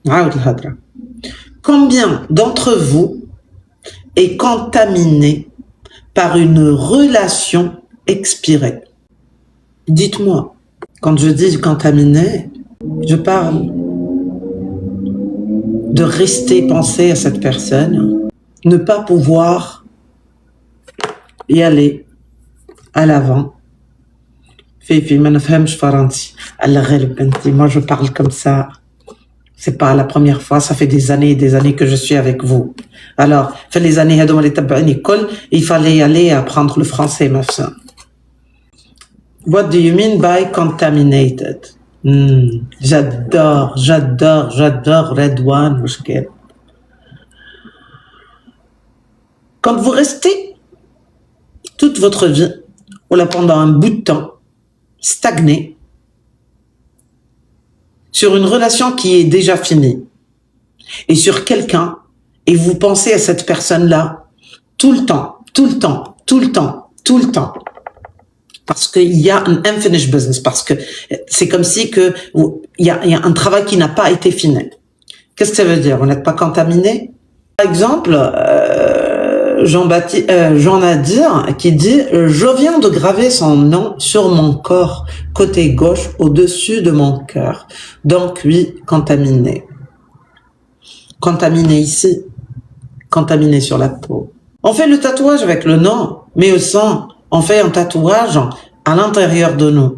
عاود الهضرة. Combien d'entre vous est contaminé par une relation expirée? Dites-moi, quand je dis contaminé, je parle de rester penser à cette personne, ne pas pouvoir y aller à l'avant. Fifi, ما نفهمش فرنسي. الله غالب بنتي, moi je parle comme ça. C'est pas la première fois, ça fait des années et des années que je suis avec vous. Alors, fait les années هادو اللي تبعوني الكل, il fallait y aller apprendre le français, ma fille. What do you mean by contaminated? J'adore Redouane. Quand vous restez toute votre vie, ou là pendant un bout de temps, stagné, sur une relation qui est déjà finie, et sur quelqu'un, et vous pensez à cette personne-là, tout le temps, parce qu'il y a un unfinished business, parce que c'est comme si que il y a un travail qui n'a pas été fini. Qu'est-ce que ça veut dire? Vous n'êtes pas contaminé? Par exemple, Jean Nadir qui dit « Je viens de graver son nom sur mon corps, côté gauche, au-dessus de mon cœur. Donc oui, contaminé. Contaminé ici, contaminé sur la peau. On fait le tatouage avec le nom, mais au sang, on fait un tatouage à l'intérieur de nous.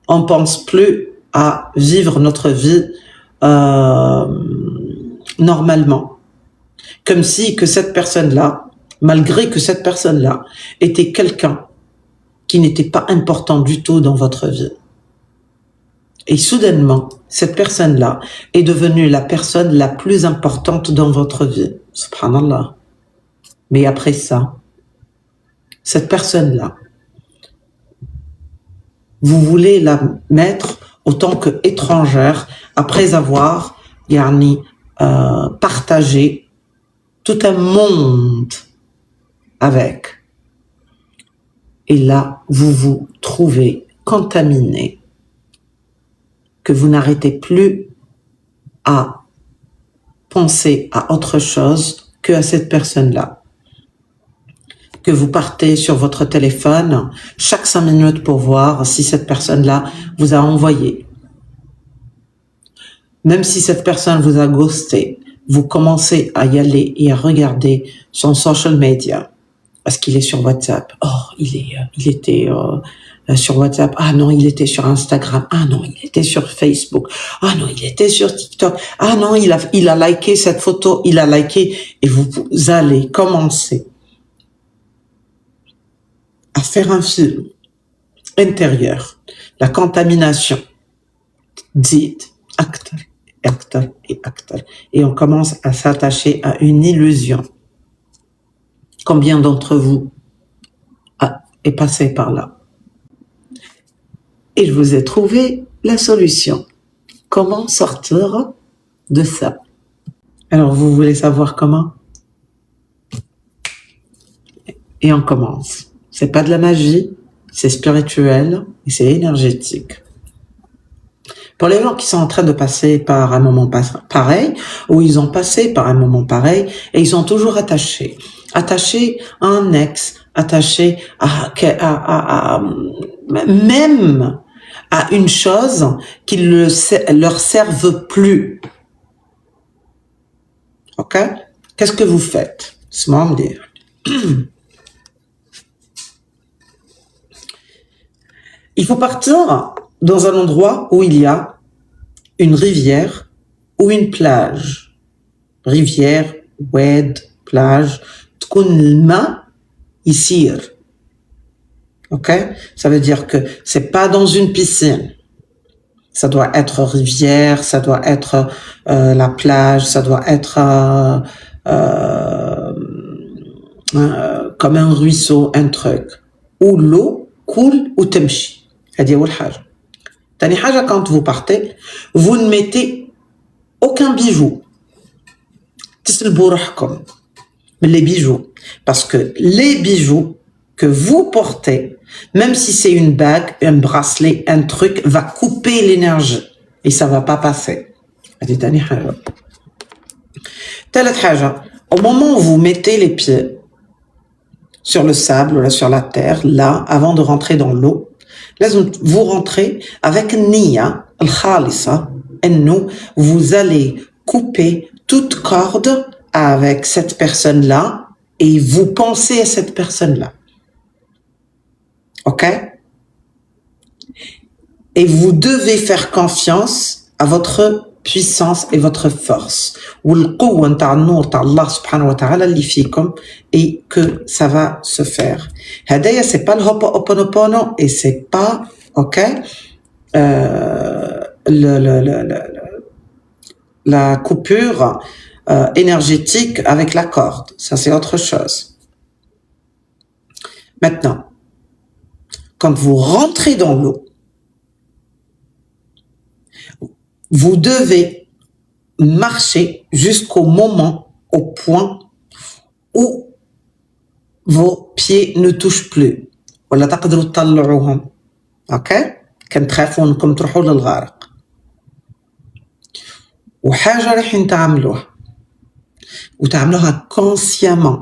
On pense plus à vivre notre vie normalement. Comme si que cette personne-là, malgré que cette personne-là était quelqu'un qui n'était pas important du tout dans votre vie. Et soudainement, cette personne-là est devenue la personne la plus importante dans votre vie. Subhanallah. Mais après ça, cette personne-là, vous voulez la mettre autant que étrangère après avoir partagé tout un monde avec. Et là, vous vous trouvez contaminé, que vous n'arrêtez plus à penser à autre chose que à cette personne-là. Que vous partez sur votre téléphone chaque 5 minutes pour voir si cette personne-là vous a envoyé. Même si cette personne vous a ghosté, vous commencez à y aller et à regarder son social media. Est-ce qu'il est sur WhatsApp? Oh, il était sur WhatsApp. Ah non, il était sur Instagram. Ah non, il était sur Facebook. Ah non, il était sur TikTok. Ah non, il a liké cette photo. Il a liké. Et vous allez commencer à faire un film intérieur. La contamination. Dites, acteur. Et on commence à s'attacher à une illusion. Combien d'entre vous est passé par là? Et je vous ai trouvé la solution. Comment sortir de ça? Alors, vous voulez savoir comment? Et on commence. C'est pas de la magie, c'est spirituel et c'est énergétique. Pour les gens qui sont en train de passer par un moment pareil, ou ils ont passé par un moment pareil, et ils sont toujours attachés à un ex, attachés même à une chose qui leur serve plus. Ok? Qu'est-ce que vous faites? C'est moi me dire. Il faut partir dans un endroit où il y a une rivière ou une plage. Rivière, oued, plage. تكون الماء يسير. Ok? Ça veut dire que c'est pas dans une piscine. Ça doit être rivière, ça doit être la plage, ça doit être comme un ruisseau, un truc. Où l'eau coule ou تمشي. هذه أول حاجة. تاني حاجة, quand vous partez, vous ne mettez aucun bijou. تسلبوا روحكم من les bijoux. Parce que les bijoux que vous portez, même si c'est une bague, un bracelet, un truc, va couper l'énergie. Et ça va pas passer. هذه تاني حاجة. ثالث حاجة, au moment où vous mettez les pieds sur le sable ou là sur la terre, là, avant de rentrer dans l'eau, لازم vous rentrez avec niya al-khalisa, انه vous allez couper toute corde avec cette personne-là et vous pensez à cette personne-là. Ok? Et vous devez faire confiance à votre puissance et votre force. والقوة نتاع النور تاع الله سبحانه وتعالى اللي فيكم et que ça va se faire. هدايا c'est pas le Ho'oponopono et c'est pas ok la coupure énergétique avec la corde. Ça c'est autre chose. Maintenant, quand vous rentrez dans l'eau, vous devez marcher jusqu'au moment, au point où vos pieds ne touchent plus. ولا تقدروا تطلعوهم. اوكي؟ كنتخافوا انكم تروحوا للغارق. وحاجة رايحين تعملوها. وتعملوها consciemment.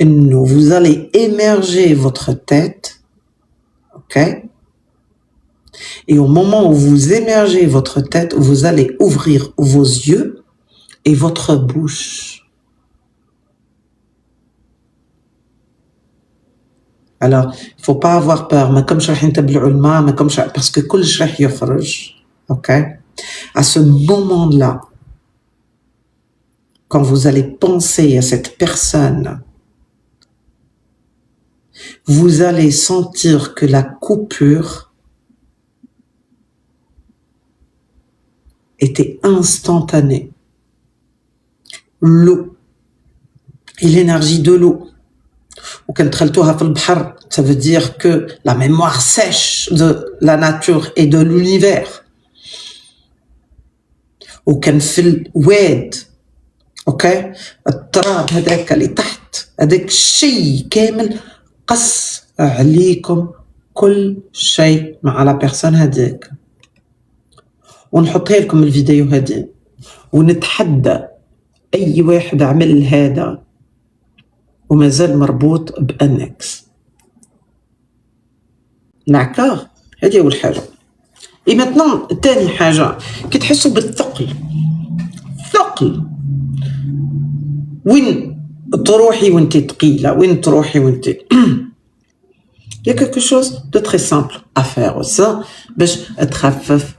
إنه vous allez émerger votre tête. Ok? Et au moment où vous émergez votre tête, vous allez ouvrir vos yeux et votre bouche. Alors, il ne faut pas avoir peur. Mais comme parce que كل شيء راح يخرج. Ok? À ce moment-là, quand vous allez penser à cette personne, vous allez sentir que la coupure était instantanée. L'eau et l'énergie de l'eau. Ça veut dire que la mémoire sèche de la nature et de l'univers. وكان في الواد اوكي التراب هذاك اللي تحت هذاك الشيء كامل قص عليكم كل شيء مع لا بيرسون هذاك ونحطها لكم الفيديو هذه ونتحدى اي واحد عمل هذا ومازال مربوط بانكس. داكور؟ هذه اول حاجه. اي ماتنون ثاني حاجه كي تحسوا بالثقل وين تروحي وانت ثقيله وين تروحي وانت Il y a quelque chose de très simple à faire aussi باش تخفف